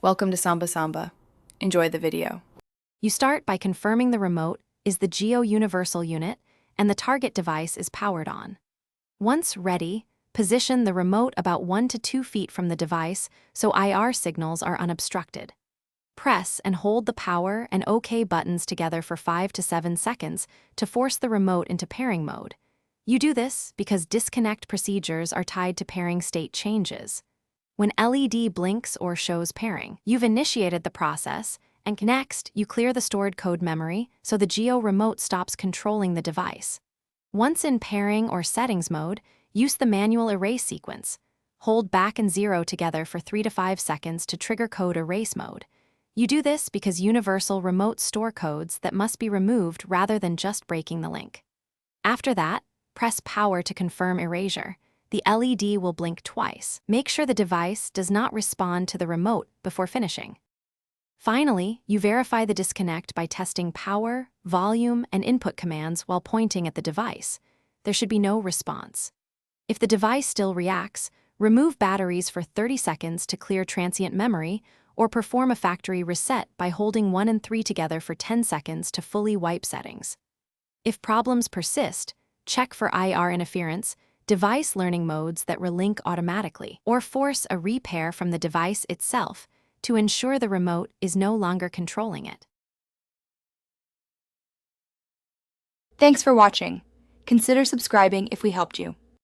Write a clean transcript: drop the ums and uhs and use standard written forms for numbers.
Welcome to Samba Samba. Enjoy the video. You start by confirming the remote is the Jio Universal Unit and the target device is powered on. Once ready, position the remote about 1 to 2 feet from the device so IR signals are unobstructed. Press and hold the power and OK buttons together for 5 to 7 seconds to force the remote into pairing mode. You do this because disconnect procedures are tied to pairing state changes. When LED blinks or shows pairing, you've initiated the process, and next, you clear the stored code memory so the Jio remote stops controlling the device. Once in pairing or settings mode, use the manual erase sequence. Hold back and 0 together for 3 to 5 seconds to trigger code erase mode. You do this because Universal remote store codes that must be removed rather than just breaking the link. After that, press power to confirm erasure. The LED will blink twice. Make sure the device does not respond to the remote before finishing. Finally, you verify the disconnect by testing power, volume, and input commands while pointing at the device. There should be no response. If the device still reacts, remove batteries for 30 seconds to clear transient memory, or perform a factory reset by holding 1 and 3 together for 10 seconds to fully wipe settings. If problems persist, check for IR interference, device learning modes that relink automatically, or force a repair from the device itself to ensure the remote is no longer controlling it. Thanks for watching. Consider subscribing if we helped you.